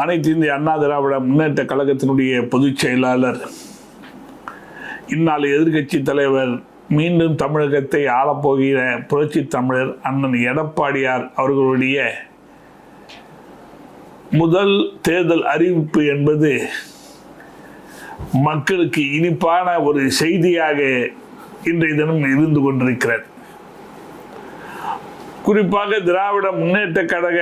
அனைத்து இந்திய அண்ணா திராவிட முன்னேற்ற கழகத்தினுடைய பொதுச் செயலாளர், இந்நாள் எதிர்கட்சி தலைவர், மீண்டும் தமிழகத்தை ஆளப்போகிற புரட்சி தமிழர் அண்ணன் எடப்பாடியார் அவர்களுடைய முதல் தேர்தல் அறிவிப்பு என்பது மக்களுக்கு இனிப்பான ஒரு செய்தியாக இன்றைய தினம் இருந்து கொண்டிருக்கிறது. குறிப்பாக திராவிட முன்னேற்ற கழக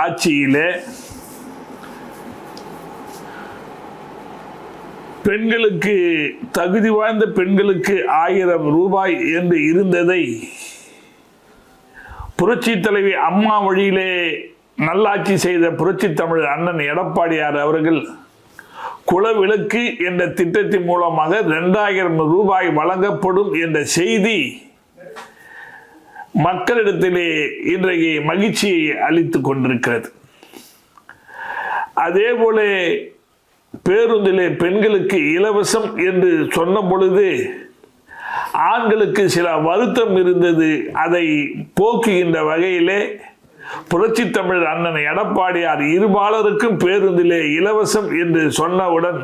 ஆட்சியிலே பெண்களுக்கு, தகுதி வாய்ந்த பெண்களுக்கு 1000 ரூபாய் என்று இருந்ததை புரட்சி தலைவி அம்மா வழியிலே நல்லாட்சி செய்த புரட்சி தமிழர் அண்ணன் எடப்பாடியார் அவர்கள் குலவிளக்கு என்ற திட்டத்தின் மூலமாக 2000 ரூபாய் வழங்கப்படும் என்ற செய்தி மக்களிடத்திலே இன்றைக்கு மகிழ்ச்சியை அளித்துக் கொண்டிருக்கிறது. அதே போல பேருந்திலே பெண்களுக்கு இலவசம் என்று சொன்ன பொழுது ஆண்களுக்கு சில வருத்தம் இருந்தது. அதை போக்குகின்ற வகையிலே புரட்சி தமிழர் அண்ணன் எடப்பாடியார் இருபாலருக்கும் பேருந்திலே இலவசம் என்று சொன்னவுடன்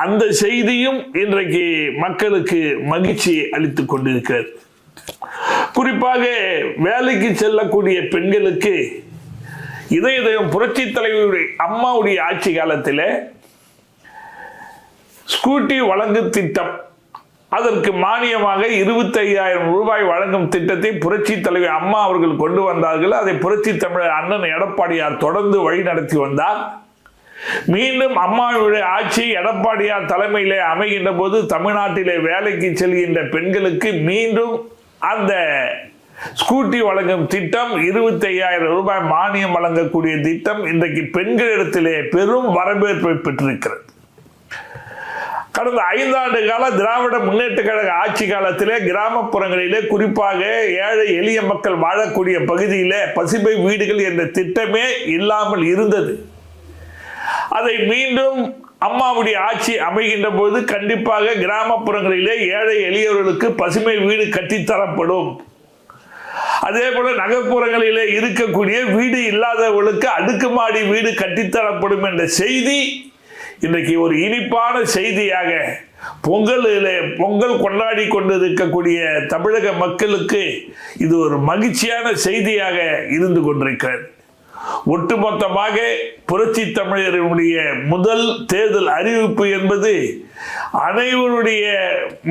அந்த செய்தியும் இன்றைக்கு மக்களுக்கு மகிழ்ச்சியை அளித்துக் கொண்டிருக்கிறது. குறிப்பாக வேலைக்கு செல்லக்கூடிய பெண்களுக்கு இதயம் புரட்சி தலைவருடைய அம்மாவுடைய ஆட்சி காலத்தில் ஸ்கூட்டி வழங்கும் திட்டம், அதற்கு மானியமாக 25,000 ரூபாய் வழங்கும் திட்டத்தை புரட்சி தலைவர் அம்மா அவர்கள் கொண்டு வந்தார்கள். அதை புரட்சி தமிழர் அண்ணன் எடப்பாடியார் தொடர்ந்து வழி நடத்தி வந்தார். மீண்டும் அம்மாவுடைய ஆட்சி எடப்பாடியார் தலைமையிலே அமைகின்ற போது தமிழ்நாட்டிலே வேலைக்கு செல்கின்ற பெண்களுக்கு மீண்டும் அந்த ஸ்கூட்டி வழங்கும் திட்டம், 25,000 ரூபாய் மானியம் வழங்கக்கூடிய திட்டம் இன்றைக்கு பெண்களிடத்திலே பெரும் வரவேற்பை பெற்றிருக்கிறது. கடந்த 5 ஆண்டு கால திராவிட முன்னேற்ற கழக ஆட்சி காலத்திலே கிராமப்புறங்களிலே, குறிப்பாக ஏழை எளிய மக்கள் வாழக்கூடிய பகுதியிலே பசுமை வீடுகள் என்ற திட்டமே இல்லாமல் இருந்தது. அதை மீண்டும் அம்மாவுடைய ஆட்சி அமைகின்ற போது கண்டிப்பாக கிராமப்புறங்களிலே ஏழை எளியவர்களுக்கு பசுமை வீடு கட்டித்தரப்படும். அதே போல நகர்ப்புறங்களிலே இருக்கக்கூடிய வீடு இல்லாதவர்களுக்கு அடுக்குமாடி வீடு கட்டித்தரப்படும் என்ற செய்தி இன்றைக்கு ஒரு இனிப்பான செய்தியாக பொங்கல் கொண்டாடி கொண்டிருக்கக்கூடிய தமிழக மக்களுக்கு இது ஒரு மகிழ்ச்சியான செய்தியாக இருந்து கொண்டிருக்கிறது. ஒட்டுமொத்தமாக புரட்சி தமிழருடைய முதல் தேர்தல் அறிவிப்பு என்பது அனைவருடைய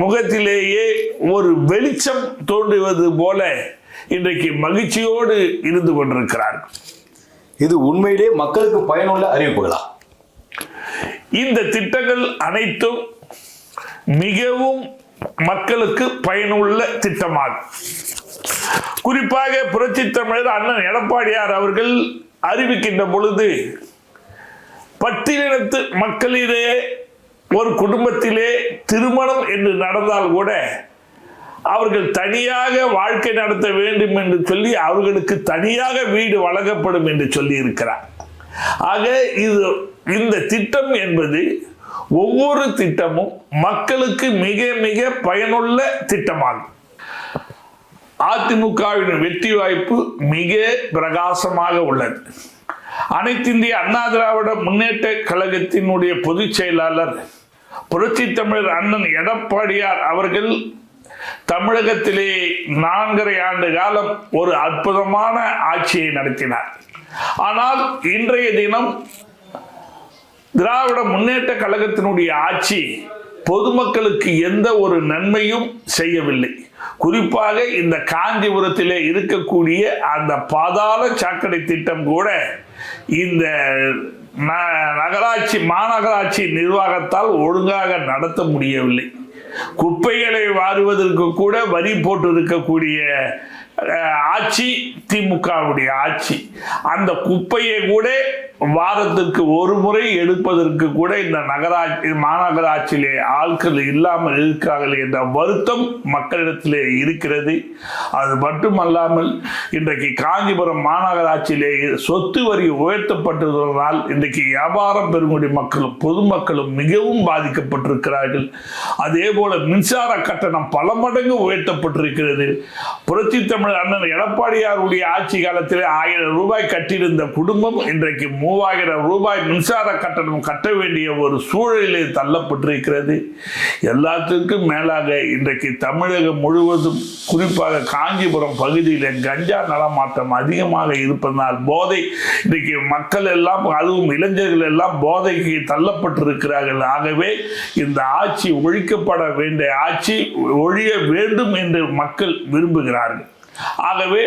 முகத்திலேயே ஒரு வெளிச்சம் தோன்றுவது போல இன்றைக்கு மகிழ்ச்சியோடு இருந்து கொண்டிருக்கிறார். இது உண்மையிலே மக்களுக்கு பயனுள்ள அறிவிப்புகளா? இந்த திட்டங்கள் அனைத்தும் மிகவும் மக்களுக்கு பயனுள்ள திட்டமாகும். குறிப்பாக புரட்சி தமிழர் அண்ணன் எடப்பாடியார் அவர்கள் அறிவிக்கின்ற பொழுது பட்டியலினத்து மக்களிலே ஒரு குடும்பத்திலே திருமணம் என்று நடந்தால் கூட அவர்கள் தனியாக வாழ்க்கை நடத்த வேண்டும் என்று சொல்லி அவர்களுக்கு தனியாக வீடு வழங்கப்படும் என்று சொல்லி இருக்கிறார். ஆக இந்த திட்டம் என்பது ஒவ்வொரு திட்டமும் மக்களுக்கு மிக மிக பயனுள்ள திட்டமாகும். அதிமுகவின் வெற்றி வாய்ப்பு மிக பிரகாசமாக உள்ளது. அனைத்து இந்திய அண்ணா திராவிட முன்னேற்ற கழகத்தினுடைய பொதுச் செயலாளர் புரட்சி தமிழர் அண்ணன் எடப்பாடியார் அவர்கள் தமிழகத்திலே 4.5 ஆண்டு காலம் ஒரு அற்புதமான ஆட்சியை நடத்தினார். ஆனால் இன்றைய தினம் திராவிட முன்னேற்ற கழகத்தினுடைய ஆட்சி பொதுமக்களுக்கு எந்த ஒரு நன்மையும் செய்யவில்லை. குறிப்பாக இந்த காஞ்சிபுரத்திலே இருக்கக்கூடிய அந்த பாதாள சாக்கடை திட்டம் கூட இந்த மாநகராட்சி நிர்வாகத்தால் ஒழுங்காக நடத்த முடியவில்லை. குப்பைகளை வாருவதற்கு கூட வரி போட்டு இருக்கக்கூடிய ஆட்சி திமுகவுடைய ஆட்சி. அந்த குப்பையை கூட வாரத்திற்கு ஒரு முறை எடுப்பதற்கு கூட இந்த மாநகராட்சியிலே ஆட்கள் இல்லாமல் இருக்கிறார்கள் என்ற வருத்தம் மக்களிடத்திலே இருக்கிறது. அது மட்டுமல்லாமல் இன்றைக்கு காஞ்சிபுரம் மாநகராட்சியிலே சொத்து வரி உயர்த்தப்பட்டதனால் இன்றைக்கு வியாபாரம் பெருங்குடி மக்களும் பொதுமக்களும் மிகவும் பாதிக்கப்பட்டிருக்கிறார்கள். அதே போல மின்சார கட்டணம் பல மடங்கு உயர்த்தப்பட்டிருக்கிறது. புரட்சி தமிழர் அண்ணன் எடப்பாடியாருடைய ஆட்சி காலத்திலே 1000 ரூபாய் கட்டியிருந்த குடும்பம் இன்றைக்கு 3000 ரூபாய் மின்சார கட்டணம் கட்ட வேண்டிய ஒரு சூழலிலே தள்ளப்பட்டிருக்கிறது. எல்லாத்துக்கும் மேலாக இன்றைக்கு தமிழகம் முழுவதும், குறிப்பாக காஞ்சிபுரம் பகுதியில் கஞ்சா நடமாட்டம் அதிகமாக இருப்பதனால் போதை, இன்றைக்கு மக்கள் எல்லாம், அதுவும் இளைஞர்கள் எல்லாம் போதைக்கு தள்ளப்பட்டிருக்கிறார்கள். ஆகவே இந்த ஆட்சி ஒழிக்கப்பட வேண்டிய ஆட்சி ஒழிய வேண்டும் என்று மக்கள் விரும்புகிறார்கள். ஆகவே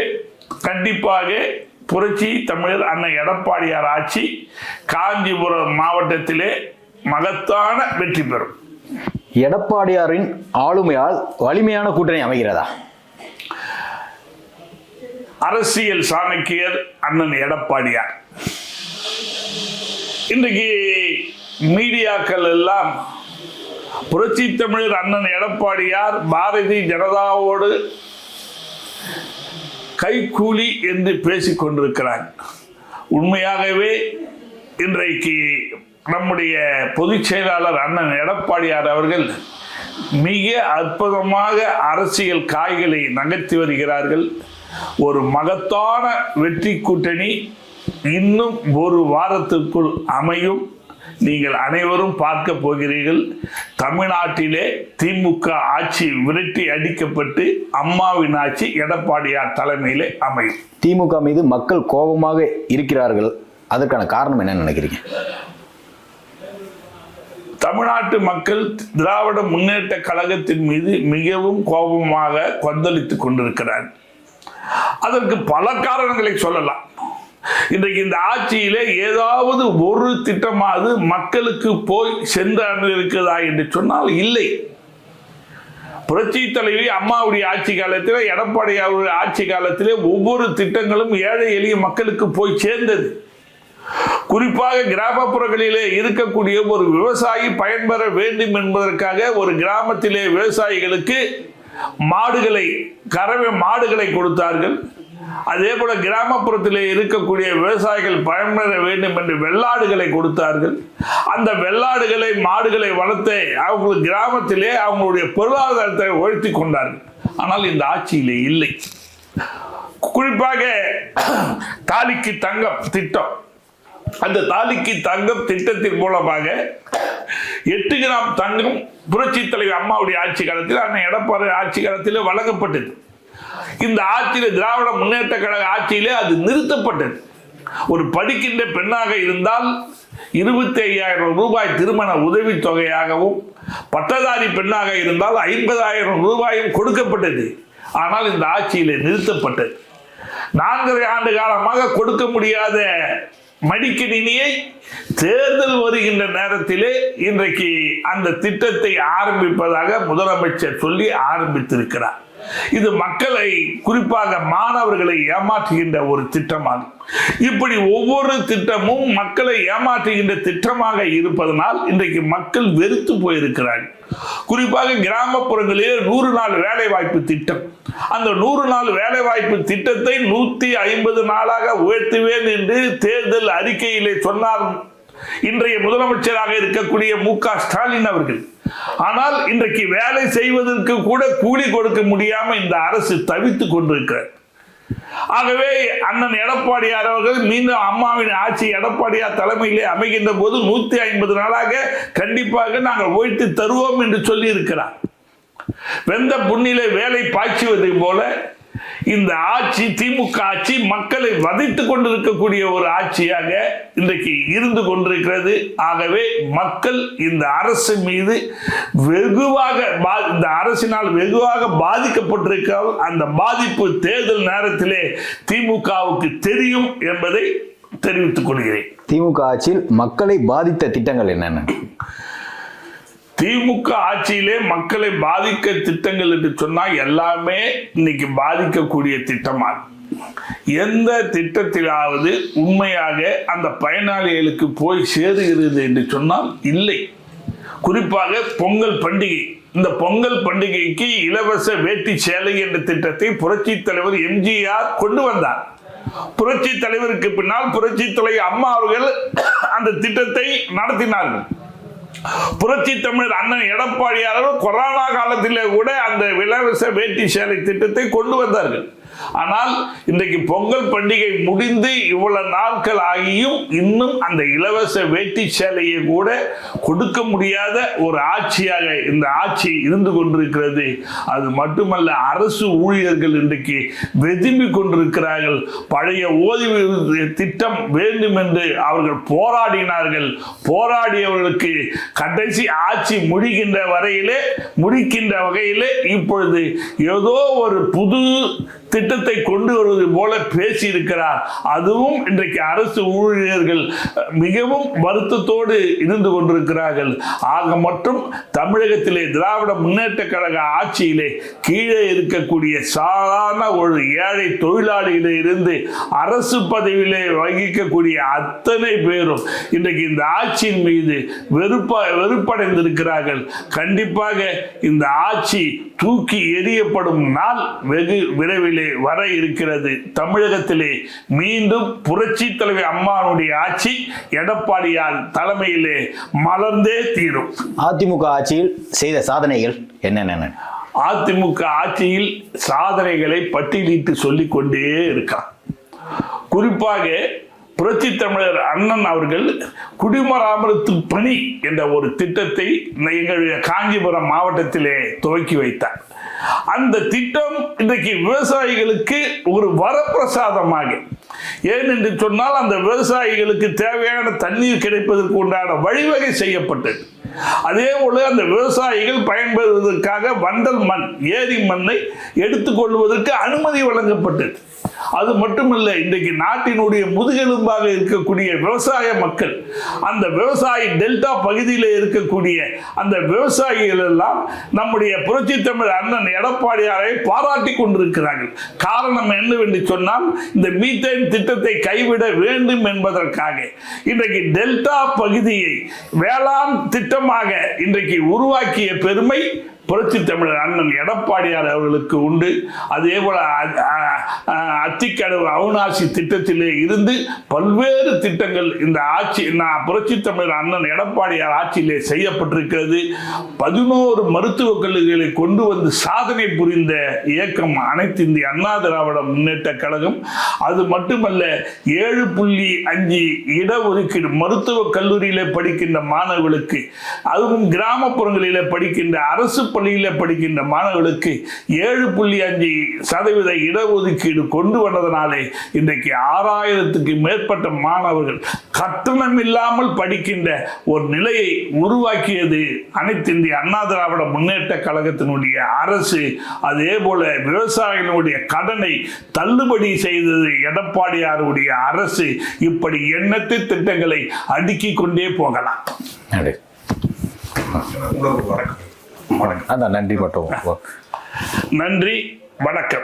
கண்டிப்பாக புரட்சி தமிழர் அண்ணன் எடப்பாடியார் ஆட்சி காஞ்சிபுரம் மாவட்டத்திலே மகத்தான வெற்றி பெறும். எடப்பாடியாரின் ஆளுமையால் வலிமையான கூட்டணி அமைகிறதா? அரசியல் சாணக்கியர் அண்ணன் எடப்பாடியார். இன்றைக்கு மீடியாக்கள் எல்லாம் புரட்சி தமிழர் அண்ணன் எடப்பாடியார் பாரதிய ஜனதாவோடு கைக்கூலி என்று பேசிக் கொண்டிருக்கிறார். உண்மையாகவே இன்றைக்கு நம்முடைய பொதுச் செயலாளர் அண்ணன் எடப்பாடியார் அவர்கள் மிக அற்புதமாக அரசியல் காய்களை நகர்த்தி வருகிறார்கள். ஒரு மகத்தான வெற்றி கூட்டணி இன்னும் ஒரு வாரத்திற்குள் அமையும். நீங்கள் அனைவரும் பார்க்க போகிறீர்கள். தமிழ்நாட்டிலே திமுக ஆட்சி விரட்டி அடிக்கப்பட்டு அம்மாவின் ஆட்சி எடப்பாடியார் தலைமையிலே அமையும். திமுக மீது மக்கள் கோபமாக இருக்கிறார்கள், அதற்கான காரணம் என்னன்னு நினைக்கிறீங்க? தமிழ்நாட்டு மக்கள் திராவிட முன்னேற்ற கழகத்தின் மீது மிகவும் கோபமாக கொந்தளித்துக் கொண்டிருக்கிறார். அதற்கு பல காரணங்களை சொல்லலாம். இன்றைக்கு இந்த ஆட்சியிலே ஏதாவது ஒரு திட்டமாவது மக்களுக்கு போய் சென்றிருக்கிறதா என்று சொன்னால் இல்லை. புரட்சி தலைவி அம்மாவுடைய ஆட்சி காலத்தில், எடப்பாடியாருடைய ஆட்சி காலத்திலே ஒவ்வொரு திட்டங்களும் ஏழை எளிய மக்களுக்கு போய் சேர்ந்தது. குறிப்பாக கிராமப்புறங்களிலே இருக்கக்கூடிய ஒரு விவசாயி பயன்பெற வேண்டும் என்பதற்காக ஒரு கிராமத்திலே விவசாயிகளுக்கு கறவை மாடுகளை கொடுத்தார்கள். அதே போல கிராமப்புறத்திலே இருக்கக்கூடிய விவசாயிகள் பயன்பெற வேண்டும் என்று வெள்ளாடுகளை கொடுத்தார்கள். அந்த வெள்ளாடுகளை மாடுகளை வளர்த்து அவங்க கிராமத்திலே அவங்களுடைய பொருளாதாரத்தை உயர்த்தி கொண்டார்கள். ஆனால் இந்த ஆட்சியிலே இல்லை. குறிப்பாக தாலிக்கு தங்கம் திட்டம், அந்த தாலிக்கு தங்கம் திட்டத்தின் மூலமாக 8 கிராம் தங்கம் புரட்சி தலைவர் அம்மாவுடைய ஆட்சி காலத்தில், அண்ணன் எடப்பாடி ஆட்சி காலத்தில் வழங்கப்பட்டது. இந்த ஆட்சியில், திராவிட முன்னேற்ற கழக ஆட்சியிலே அது நிறுத்தப்பட்டது. ஒரு படிக்கின்ற பெண்ணாக இருந்தால் 25,000 ரூபாய் திருமண உதவி தொகையாகவும், பட்டதாரி பெண்ணாக இருந்தால் 50,000 ரூபாயும் கொடுக்கப்பட்டது. ஆனால் இந்த ஆட்சியிலே நிறுத்தப்பட்டது. 4.5 ஆண்டு காலமாக கொடுக்க முடியாத மடிக்கணினியை தேர்தல் வருகின்ற நேரத்திலே இன்றைக்கு அந்த திட்டத்தை ஆரம்பிப்பதாக முதலமைச்சர் சொல்லி ஆரம்பித்திருக்கிறார். இது மக்களை, குறிப்பாக மாணவர்களை ஏமாற்றுகின்ற ஒரு திட்டமாகும். இப்படி ஒவ்வொரு திட்டமும் மக்களை ஏமாற்றுகின்ற திட்டமாக இருப்பதனால் இன்றைக்கு மக்கள் வெறுத்து போயிருக்கிறார்கள். குறிப்பாக கிராமப்புறங்களிலே 100 நாள் வேலை வாய்ப்பு திட்டம், அந்த 100 நாள் வேலை வாய்ப்பு திட்டத்தை 150 நாளாக உயர்த்துவேன் என்று தேர்தல் அறிக்கையிலே சொன்னார் இன்றைய முதலமைச்சராக இருக்கக்கூடிய மு.க. ஸ்டாலின் அவர்கள். ஆனால் இன்றைக்கு வேலை செய்வதற்கு கூட கூலி கொடுக்க முடியாம இந்த அரசு தவித்துக் கொண்டிருக்கிறார். ஆகவே அண்ணன் எடப்பாடியார் அவர்கள் மீண்டும் அம்மாவின் ஆட்சி எடப்பாடியார் தலைமையிலே அமைகின்ற போது 150 நாளாக கண்டிப்பாக நாங்கள் உயர்த்தி தருவோம் என்று சொல்லி இருக்கிறார். வெந்த புண்ணிலே வேலை பாய்ச்சுவதை போல இந்த ஆட்சி, திமுக ஆட்சி, மக்களை வதைத்துக் கொண்டிருக்கக்கூடிய ஒரு ஆட்சியாக இன்றைக்கு இருந்து கொண்டிருக்கிறது. ஆகவே மக்கள் இந்த அரசு மீது இந்த அரசினால் வெகுவாக பாதிக்கப்பட்டிருக்கிறார்கள். அந்த பாதிப்பு தேர்தல் நேரத்திலே திமுகவுக்கு தெரியும் என்பதை தெரிவித்துக் கொள்கிறேன். திமுக ஆட்சியில் மக்களை பாதித்த திட்டங்கள் என்னென்ன? திமுக ஆட்சியிலே மக்களை பாதிக்க திட்டங்கள் என்று சொன்னால் எல்லாமே இன்னைக்கு பாதிக்கக்கூடிய திட்டமாகும். எந்த திட்டத்திலாவது உண்மையாக அந்த பயனாளிகளுக்கு போய் சேருகிறது என்று சொன்னால் இல்லை. குறிப்பாக பொங்கல் பண்டிகை, இந்த பொங்கல் பண்டிகைக்கு இலவச வேட்டி சேலை என்ற திட்டத்தை புரட்சி தலைவர் எம்ஜிஆர் கொண்டு வந்தார். புரட்சி தலைவருக்கு பின்னால் புரட்சி தலைவர் அம்மா அவர்கள் அந்த திட்டத்தை நடத்தினார்கள். புரட்சி தமிழர் அண்ணன் எடப்பாடியார் கொரோனா காலத்திலே கூட அந்த இலவச வேட்டி சேலை திட்டத்தை கொண்டு வந்தார்கள். ஆனால் இன்றைக்கு பொங்கல் பண்டிகை முடிந்து இவ்வளவு நாட்கள் ஆகியும் இன்னும் அந்த இலவச வேட்டி சேலையை கூட கொடுக்க முடியாத ஒரு ஆட்சியாக இந்த ஆட்சி இருந்து கொண்டிருக்கிறது. அது மட்டுமல்ல, அரசு ஊழியர்கள் இன்றைக்கு வெதும்பி கொண்டிருக்கிறார்கள். பழைய ஓய்வு திட்டம் வேண்டும் என்று அவர்கள் போராடினார்கள். போராடியவர்களுக்கு கடைசி ஆட்சி முடிக்கின்ற வகையிலே இப்பொழுது ஏதோ ஒரு புது திட்டத்தை கொண்டு வருவது போல பேசி இருக்கிறார். அதுவும் இன்றைக்கு அரசு ஊழியர்கள் மிகவும் வருத்தத்தோடு இருந்து கொண்டிருக்கிறார்கள். ஆக மற்றும் தமிழகத்திலே திராவிட முன்னேற்ற கழக ஆட்சியிலே கீழே இருக்கக்கூடிய சாதாரண ஒரு ஏழை தொழிலாளியிலே இருந்து அரசு பதவியிலே வகிக்கக்கூடிய அத்தனை பேரும் இன்றைக்கு இந்த ஆட்சியின் மீது வெறுப்படைந்திருக்கிறார்கள். கண்டிப்பாக இந்த ஆட்சி தூக்கி எறியப்படும் நாள் வெகு விரைவிலே வர இருக்கிறது. தமிழகத்திலே மீண்டும் புரட்சி தலைவி அம்மானுடைய ஆட்சி எடப்பாடியார் தலைமையிலே மலர்ந்தே தீரும். அதிமுக ஆட்சியில் செய்த சாதனைகள் என்னென்ன? அதிமுக ஆட்சியில் சாதனைகளை பட்டியலிட்டு சொல்லிக் கொண்டே இருக்கார். குறிப்பாக புரட்சி தமிழர் அண்ணன் அவர்கள் குடிமராமத்து பணி என்ற ஒரு திட்டத்தை எங்களுடைய காஞ்சிபுரம் மாவட்டத்திலே துவக்கி வைத்தார். அந்த திட்டம் இன்றைக்கு விவசாயிகளுக்கு ஒரு வரப்பிரசாதமாக, ஏனென்று சொன்னால் அந்த விவசாயிகளுக்கு தேவையான தண்ணீர் கிடைப்பதற்கு உண்டான வழிவகை செய்யப்பட்டது. அதே போல அந்த விவசாயிகள் பயன்பெறுவதற்காக வண்டல் மண், ஏரி மண்ணை எடுத்துக்கொள்வதற்கு அனுமதி வழங்கப்பட்டது. அது மட்டுமல்ல, இன்றைக்கு நாட்டினுடைய முதுகெலும்பாக இருக்கக்கூடிய விவசாய மக்கள், அந்த விவசாயி டெல்டா பகுதியில் இருக்கக்கூடிய அந்த விவசாயிகள் எல்லாம் நம்முடைய புரட்சி தமிழ் அண்ணன் எடப்பாடியாரை பாராட்டி கொண்டிருக்கிறார்கள். காரணம் என்னவென்று சொன்னால், இந்த மீத்தேன் திட்டத்தை கைவிட வேண்டும் என்பதற்காக இன்றைக்கு டெல்டா பகுதியை வேளாண் திட்டமாக இன்றைக்கு உருவாக்கிய பெருமை புரட்சி தமிழர் அண்ணன் எடப்பாடியார் அவர்களுக்கு உண்டு. அதே போல அத்திக்கடவு அவிநாசி திட்டத்திலே இருந்து பல்வேறு திட்டங்கள் இந்த ஆட்சி புரட்சி தமிழர் அண்ணன் எடப்பாடியார் ஆட்சியிலே செய்யப்பட்டிருக்கிறது. 11 மருத்துவக் கல்லூரிகளை கொண்டு வந்து சாதனை புரிந்த இயக்கம் அனைத்து இந்திய அண்ணா திராவிட முன்னேற்ற கழகம். அது மட்டுமல்ல, 7.5 இடஒதுக்கீடு மருத்துவக் கல்லூரியிலே படிக்கின்ற மாணவர்களுக்கு, அதுவும் கிராமப்புறங்களிலே படிக்கின்ற அரசு பள்ளியில படிக்கின்ற மாணவர்களுக்கு 7.5% இடஒதுக்கீடு கொண்டு வந்ததனாலே இன்றைக்கு 6000க்கு மேற்பட்ட மாணவர்கள் கட்டணம் இல்லாமல் படிக்கின்ற ஒரு நிலையை உருவாக்கியது அனைத்து இந்திய அண்ணா திராவிட முன்னேற்ற கழகத்தினுடைய அரசு. அதே போல விவசாயிகளுடைய கடனை தள்ளுபடி செய்தது எடப்பாடியாருடைய அரசு. இப்படி எண்ணற்ற திட்டங்களை அடுக்கிக் கொண்டே போகலாம். அதான் நன்றி மட்டும். நன்றி, வணக்கம்.